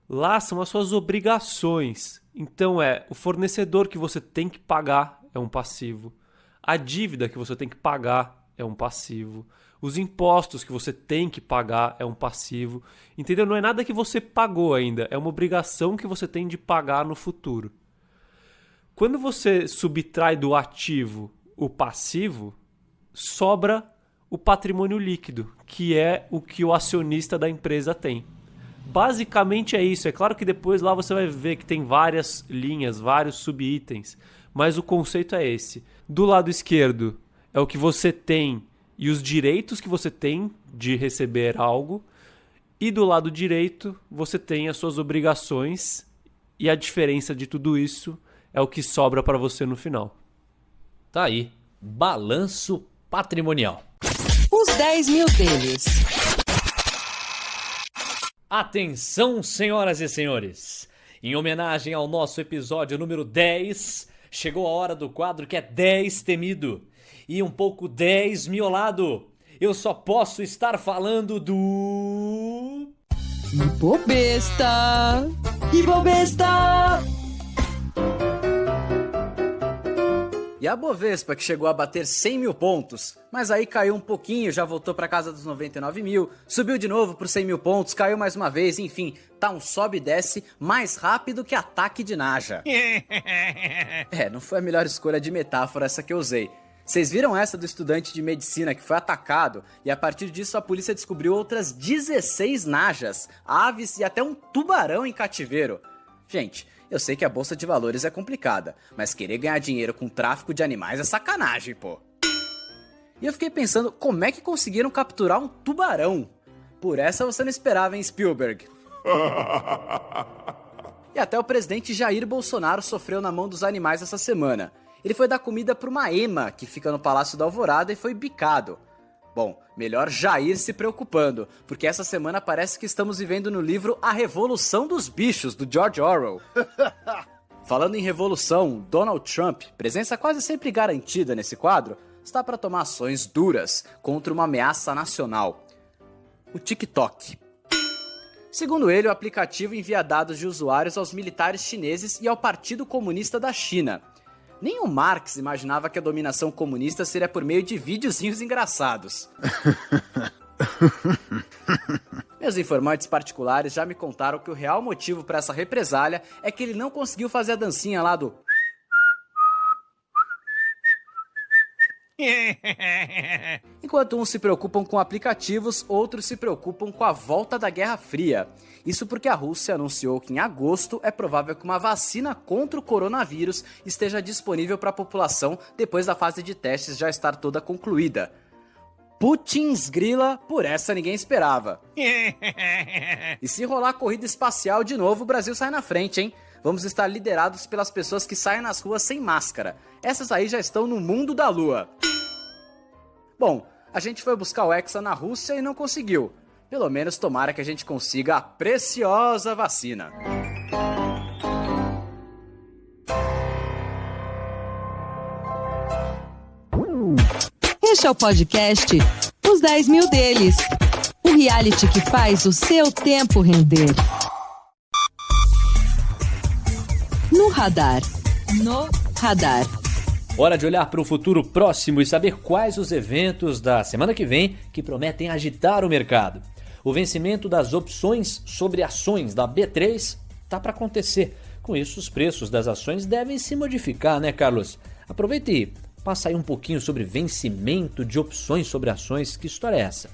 Lá são as suas obrigações. Então o fornecedor que você tem que pagar é um passivo. A dívida que você tem que pagar é um passivo. Os impostos que você tem que pagar é um passivo. Entendeu? Não é nada que você pagou ainda. É uma obrigação que você tem de pagar no futuro. Quando você subtrai do ativo o passivo, sobra o patrimônio líquido, que é o que o acionista da empresa tem. Basicamente é isso. É claro que depois lá você vai ver que tem várias linhas, vários subitens, mas o conceito é esse. Do lado esquerdo é o que você tem e os direitos que você tem de receber algo, e do lado direito você tem as suas obrigações, e a diferença de tudo isso é o que sobra para você no final. Tá aí, balanço patrimonial. Os 10 mil deles. Atenção, senhoras e senhores! Em homenagem ao nosso episódio número 10, chegou a hora do quadro que é 10 temido e um pouco 10 miolado. Eu só posso estar falando do... Ibovespa! Ibovespa! E a Bovespa, que chegou a bater 100 mil pontos, mas aí caiu um pouquinho, já voltou para casa dos 99 mil, subiu de novo para os 100 mil pontos, caiu mais uma vez, enfim, tá um sobe e desce mais rápido que ataque de Naja. Não foi a melhor escolha de metáfora essa que eu usei. Vocês viram essa do estudante de medicina que foi atacado e a partir disso a polícia descobriu outras 16 Najas, aves e até um tubarão em cativeiro. Gente, eu sei que a bolsa de valores é complicada, mas querer ganhar dinheiro com tráfico de animais é sacanagem, pô. E eu fiquei pensando, como é que conseguiram capturar um tubarão? Por essa você não esperava, hein, Spielberg? E até o presidente Jair Bolsonaro sofreu na mão dos animais essa semana. Ele foi dar comida para uma ema que fica no Palácio da Alvorada e foi bicado. Bom, melhor Jair se preocupando, porque essa semana parece que estamos vivendo no livro A Revolução dos Bichos, do George Orwell. Falando em revolução, Donald Trump, presença quase sempre garantida nesse quadro, está para tomar ações duras contra uma ameaça nacional: o TikTok. Segundo ele, o aplicativo envia dados de usuários aos militares chineses e ao Partido Comunista da China. Nem o Marx imaginava que a dominação comunista seria por meio de videozinhos engraçados. Meus informantes particulares já me contaram que o real motivo para essa represália é que ele não conseguiu fazer a dancinha lá do... Enquanto uns se preocupam com aplicativos, outros se preocupam com a volta da Guerra Fria. Isso porque a Rússia anunciou que em agosto é provável que uma vacina contra o coronavírus esteja disponível para a população depois da fase de testes já estar toda concluída. Putins grila, por essa ninguém esperava. E se rolar corrida espacial de novo, o Brasil sai na frente, hein? Vamos estar liderados pelas pessoas que saem nas ruas sem máscara. Essas aí já estão no mundo da lua. Bom, a gente foi buscar o Hexa na Rússia e não conseguiu. Pelo menos tomara que a gente consiga a preciosa vacina. Este é o podcast Os 10 mil deles. O reality que faz o seu tempo render. No radar. No radar. Hora de olhar para o futuro próximo e saber quais os eventos da semana que vem que prometem agitar o mercado. O vencimento das opções sobre ações da B3 está para acontecer. Com isso, os preços das ações devem se modificar, né, Carlos? Aproveita e passa aí um pouquinho sobre vencimento de opções sobre ações. Que história é essa?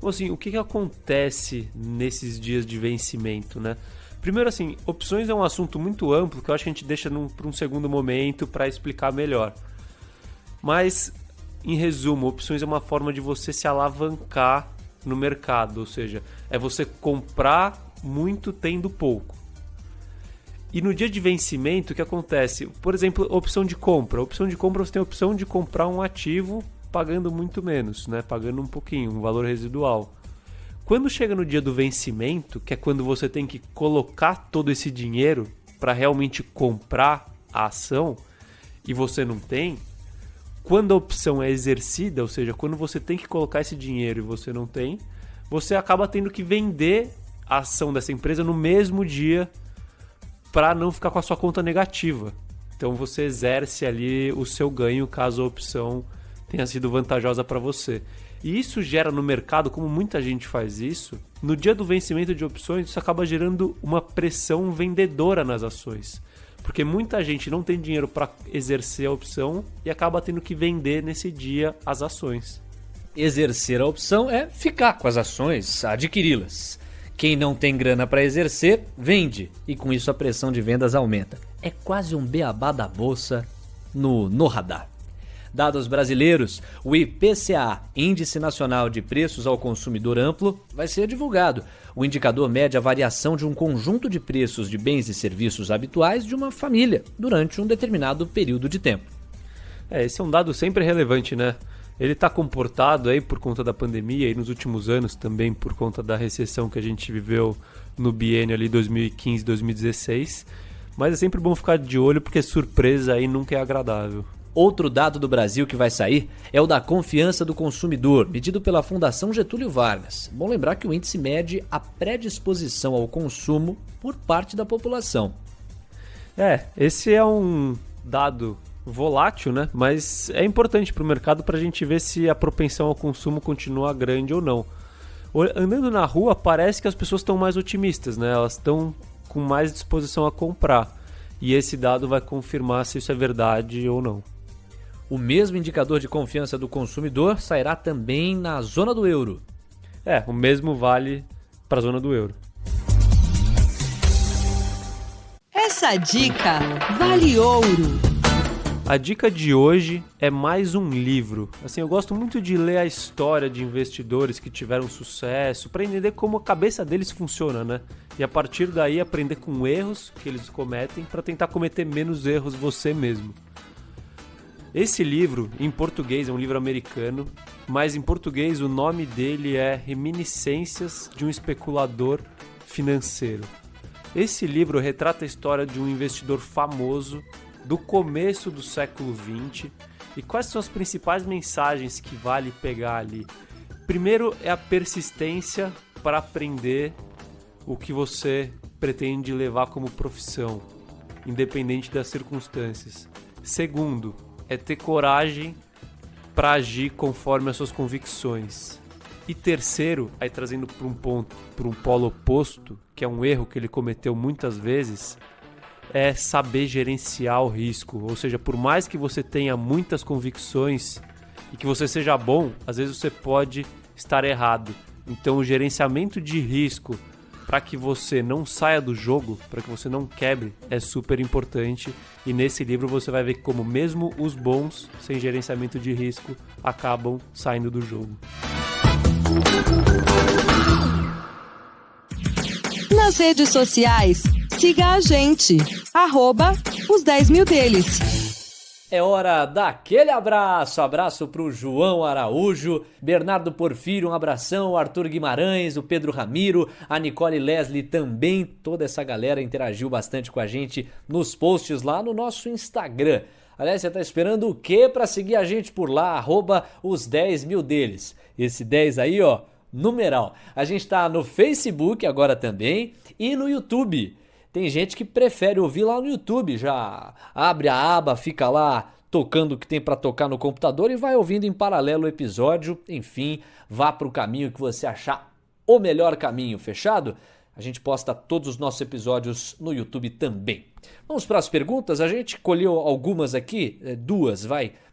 Bom, assim, o que acontece nesses dias de vencimento, né? Primeiro, assim, opções é um assunto muito amplo que eu acho que a gente deixa para um segundo momento para explicar melhor. Mas, em resumo, opções é uma forma de você se alavancar no mercado, ou seja, é você comprar muito tendo pouco. E no dia de vencimento, o que acontece? Por exemplo, opção de compra. Opção de compra, você tem a opção de comprar um ativo pagando muito menos, né? Pagando um pouquinho, um valor residual. Quando chega no dia do vencimento, que é quando você tem que colocar todo esse dinheiro para realmente comprar a ação e você não tem, quando a opção é exercida, ou seja, quando você tem que colocar esse dinheiro e você não tem, você acaba tendo que vender a ação dessa empresa no mesmo dia para não ficar com a sua conta negativa. Então você exerce ali o seu ganho caso a opção tenha sido vantajosa para você. E isso gera no mercado, como muita gente faz isso, no dia do vencimento de opções, isso acaba gerando uma pressão vendedora nas ações. Porque muita gente não tem dinheiro para exercer a opção e acaba tendo que vender nesse dia as ações. Exercer a opção é ficar com as ações, adquiri-las. Quem não tem grana para exercer, vende. E com isso a pressão de vendas aumenta. É quase um beabá da bolsa no radar. Dados brasileiros, o IPCA, Índice Nacional de Preços ao Consumidor Amplo, vai ser divulgado. O indicador mede a variação de um conjunto de preços de bens e serviços habituais de uma família durante um determinado período de tempo. Esse é um dado sempre relevante, né? Ele está comportado aí por conta da pandemia e nos últimos anos também por conta da recessão que a gente viveu no biênio ali 2015-2016. Mas é sempre bom ficar de olho porque surpresa aí nunca é agradável. Outro dado do Brasil que vai sair é o da confiança do consumidor, medido pela Fundação Getúlio Vargas. Bom lembrar que o índice mede a predisposição ao consumo por parte da população. Esse é um dado volátil, né? Mas é importante para o mercado para a gente ver se a propensão ao consumo continua grande ou não. Andando na rua, parece que as pessoas estão mais otimistas, né? Elas estão com mais disposição a comprar. E esse dado vai confirmar se isso é verdade ou não. O mesmo indicador de confiança do consumidor sairá também na zona do euro. O mesmo vale para a zona do euro. Essa dica vale ouro. A dica de hoje é mais um livro. Assim, eu gosto muito de ler a história de investidores que tiveram sucesso para entender como a cabeça deles funciona, né? E a partir daí aprender com erros que eles cometem para tentar cometer menos erros você mesmo. Esse livro, em português, é um livro americano, mas em português o nome dele é Reminiscências de um Especulador Financeiro. Esse livro retrata a história de um investidor famoso do começo do século XX e quais são as principais mensagens que vale pegar ali. Primeiro é a persistência para aprender o que você pretende levar como profissão, independente das circunstâncias. Segundo, é ter coragem para agir conforme as suas convicções. E terceiro, aí trazendo para um polo oposto, que é um erro que ele cometeu muitas vezes, é saber gerenciar o risco. Ou seja, por mais que você tenha muitas convicções e que você seja bom, às vezes você pode estar errado. Então o gerenciamento de risco para que você não saia do jogo, para que você não quebre, é super importante. E nesse livro você vai ver como mesmo os bons, sem gerenciamento de risco, acabam saindo do jogo. Nas redes sociais, siga a gente, @os 10 mil deles. É hora daquele abraço pro João Araújo, Bernardo Porfírio, um abração, Arthur Guimarães, o Pedro Ramiro, a Nicole Leslie também, toda essa galera interagiu bastante com a gente nos posts lá no nosso Instagram. Aliás, você tá esperando o quê para seguir a gente por lá, @os 10 mil deles. Esse 10 aí, ó, numeral. A gente tá no Facebook agora também e no YouTube. Tem gente que prefere ouvir lá no YouTube, já abre a aba, fica lá tocando o que tem para tocar no computador e vai ouvindo em paralelo o episódio. Enfim, vá para o caminho que você achar o melhor caminho, fechado? A gente posta todos os nossos episódios no YouTube também. Vamos para as perguntas? A gente colheu algumas aqui, duas,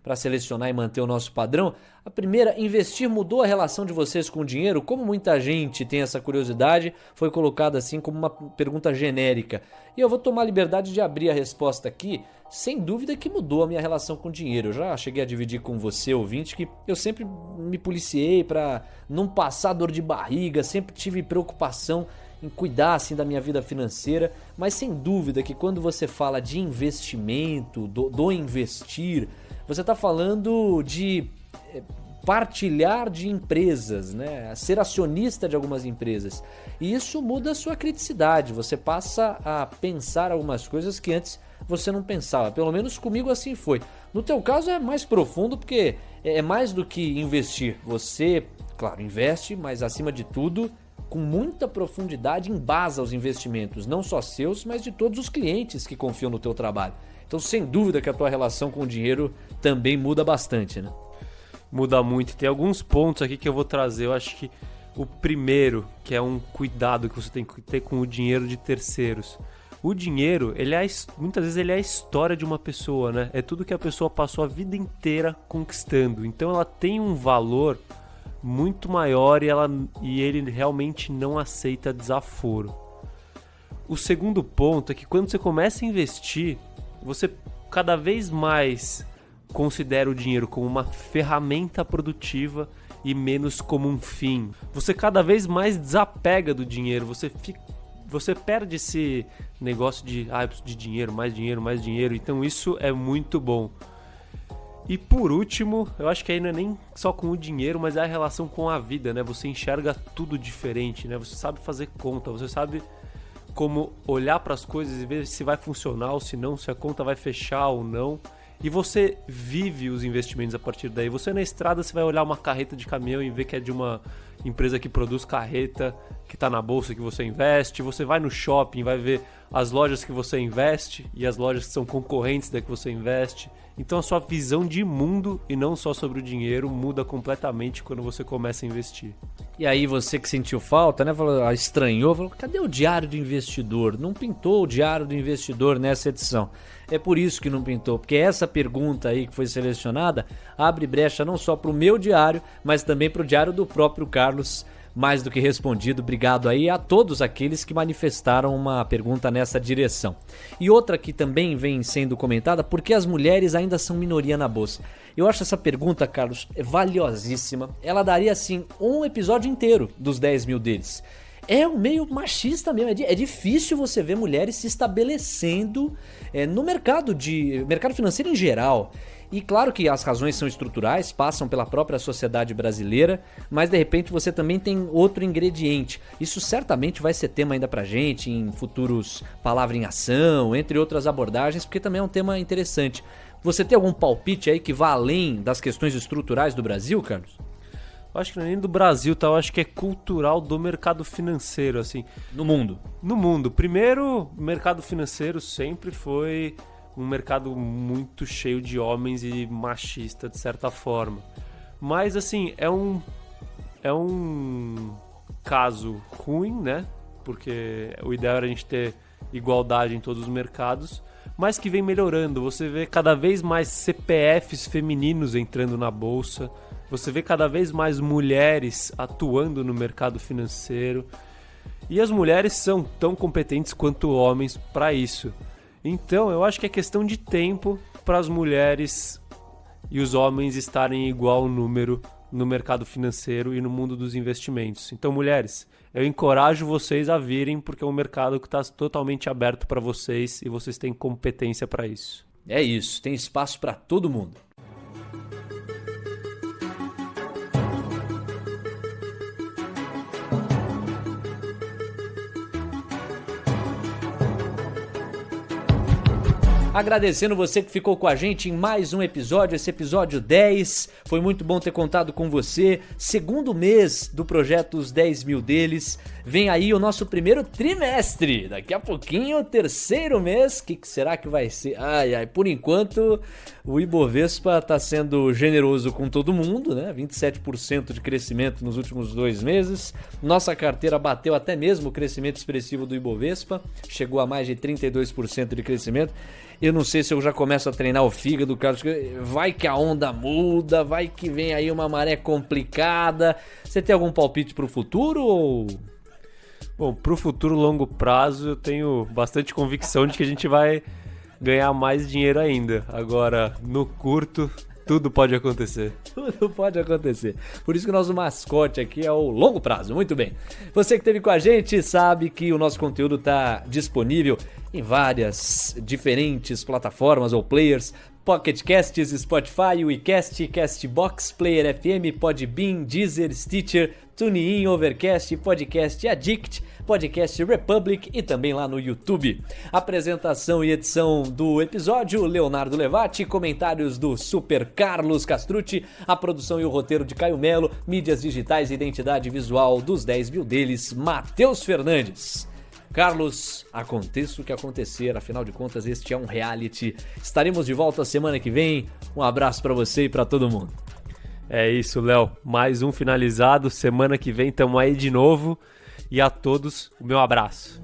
para selecionar e manter o nosso padrão. A primeira, investir mudou a relação de vocês com o dinheiro? Como muita gente tem essa curiosidade, foi colocada assim como uma pergunta genérica. E eu vou tomar a liberdade de abrir a resposta aqui. Sem dúvida que mudou a minha relação com o dinheiro. Eu já cheguei a dividir com você, ouvinte, que eu sempre me policiei para não passar dor de barriga, sempre tive preocupação em cuidar assim da minha vida financeira, mas sem dúvida que quando você fala de investimento, do investir, você está falando de partilhar de empresas, né? Ser acionista de algumas empresas. E isso muda a sua criticidade, você passa a pensar algumas coisas que antes você não pensava, pelo menos comigo assim foi. No teu caso é mais profundo porque é mais do que investir, você, claro, investe, mas acima de tudo, com muita profundidade, embasa os investimentos, não só seus, mas de todos os clientes que confiam no teu trabalho. Então, sem dúvida que a tua relação com o dinheiro também muda bastante, né? Muda muito. Tem alguns pontos aqui que eu vou trazer. Eu acho que o primeiro, que é um cuidado que você tem que ter com o dinheiro de terceiros. O dinheiro, muitas vezes ele é a história de uma pessoa, né? É tudo que a pessoa passou a vida inteira conquistando. Então, ela tem um valor muito maior e ele realmente não aceita desaforo. O segundo ponto é que quando você começa a investir, você cada vez mais considera o dinheiro como uma ferramenta produtiva e menos como um fim. Você cada vez mais desapega do dinheiro, você perde esse negócio de eu preciso de dinheiro, mais dinheiro, mais dinheiro. Então isso é muito bom. E por último, eu acho que aí não é nem só com o dinheiro, mas é a relação com a vida, né? Você enxerga tudo diferente, né? Você sabe fazer conta, você sabe como olhar para as coisas e ver se vai funcionar ou se não, se a conta vai fechar ou não. E você vive os investimentos a partir daí. Você na estrada, você vai olhar uma carreta de caminhão e ver que é de uma empresa que produz carreta, que está na bolsa que você investe. Você vai no shopping, vai ver as lojas que você investe e as lojas que são concorrentes da que você investe. Então a sua visão de mundo e não só sobre o dinheiro muda completamente quando você começa a investir. E aí você que sentiu falta, né? Estranhou, falou, cadê o Diário do Investidor? Não pintou o Diário do Investidor nessa edição. É por isso que não pintou, porque essa pergunta aí que foi selecionada abre brecha não só para o meu diário, mas também para o diário do próprio Carlos. Mais do que respondido, obrigado aí a todos aqueles que manifestaram uma pergunta nessa direção. E outra que também vem sendo comentada, por que as mulheres ainda são minoria na bolsa? Eu acho essa pergunta, Carlos, valiosíssima. Ela daria, assim, um episódio inteiro dos 10 mil deles. É um meio machista mesmo, é difícil você ver mulheres se estabelecendo no mercado financeiro em geral. E claro que as razões são estruturais, passam pela própria sociedade brasileira, mas de repente você também tem outro ingrediente. Isso certamente vai ser tema ainda pra gente em futuros Palavra em Ação, entre outras abordagens, porque também é um tema interessante. Você tem algum palpite aí que vá além das questões estruturais do Brasil, Carlos? Eu acho que não é nem do Brasil, tá? Eu acho que é cultural do mercado financeiro, assim. No mundo? No mundo. Primeiro, o mercado financeiro sempre foi um mercado muito cheio de homens e machista, de certa forma. Mas, assim, é um caso ruim, né? Porque o ideal era a gente ter igualdade em todos os mercados, mas que vem melhorando. Você vê cada vez mais CPFs femininos entrando na bolsa, você vê cada vez mais mulheres atuando no mercado financeiro, e as mulheres são tão competentes quanto homens para isso. Então, eu acho que é questão de tempo para as mulheres e os homens estarem em igual número no mercado financeiro e no mundo dos investimentos. Então, mulheres, eu encorajo vocês a virem, porque é um mercado que está totalmente aberto para vocês e vocês têm competência para isso. É isso, tem espaço para todo mundo. Agradecendo você que ficou com a gente em mais um episódio, esse episódio 10. Foi muito bom ter contado com você. Segundo mês do projeto Os 10 Mil Deles. vem aí o nosso primeiro trimestre. Daqui a pouquinho, o terceiro mês. O que será que vai ser? Por enquanto, o Ibovespa está sendo generoso com todo mundo, né? 27% de crescimento nos últimos 2 meses. Nossa carteira bateu até mesmo o crescimento expressivo do Ibovespa. Chegou a mais de 32% de crescimento. Eu não sei se eu já começo a treinar o fígado, Carlos. Vai que a onda muda, vai que vem aí uma maré complicada. Você tem algum palpite para o futuro ou... Bom, para o futuro longo prazo eu tenho bastante convicção de que a gente vai ganhar mais dinheiro ainda. Agora, no curto, tudo pode acontecer. Tudo pode acontecer. Por isso que o nosso mascote aqui é o longo prazo. Muito bem. Você que esteve com a gente sabe que o nosso conteúdo está disponível em várias diferentes plataformas ou players. Pocket Casts, Spotify, WeCast, Castbox, Player FM, Podbean, Deezer, Stitcher, TuneIn, Overcast, Podcast Addict, Podcast Republic e também lá no YouTube. Apresentação e edição do episódio, Leonardo Levati, comentários do Super Carlos Castrucci, a produção e o roteiro de Caio Melo, mídias digitais e identidade visual dos 10 mil deles, Matheus Fernandes. Carlos, aconteça o que acontecer, afinal de contas este é um reality. Estaremos de volta semana que vem. Um abraço pra você e pra todo mundo. É isso, Léo. Mais um finalizado. Semana que vem tamo aí de novo. E a todos, o meu abraço.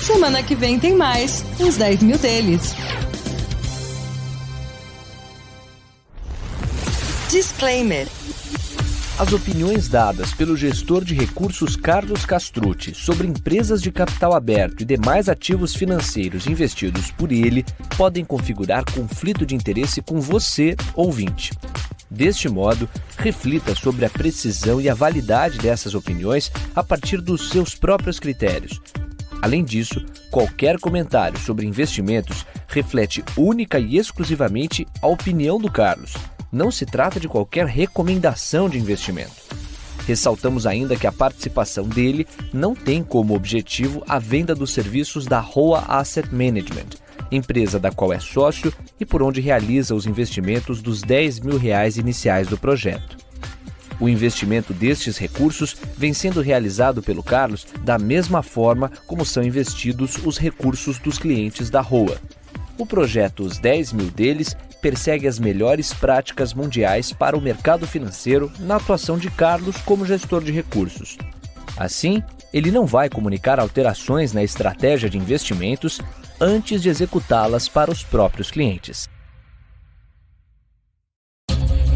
Semana que vem tem mais, uns 10 mil deles. Disclaimer. As opiniões dadas pelo gestor de recursos Carlos Castrucci sobre empresas de capital aberto e demais ativos financeiros investidos por ele podem configurar conflito de interesse com você, ouvinte. Deste modo, reflita sobre a precisão e a validade dessas opiniões a partir dos seus próprios critérios. Além disso, qualquer comentário sobre investimentos reflete única e exclusivamente a opinião do Carlos. Não se trata de qualquer recomendação de investimento. Ressaltamos ainda que a participação dele não tem como objetivo a venda dos serviços da Roa Asset Management, empresa da qual é sócio e por onde realiza os investimentos dos R$10 mil iniciais do projeto. O investimento destes recursos vem sendo realizado pelo Carlos da mesma forma como são investidos os recursos dos clientes da Roa. O projeto Os 10 mil deles persegue as melhores práticas mundiais para o mercado financeiro na atuação de Carlos como gestor de recursos. Assim, ele não vai comunicar alterações na estratégia de investimentos antes de executá-las para os próprios clientes.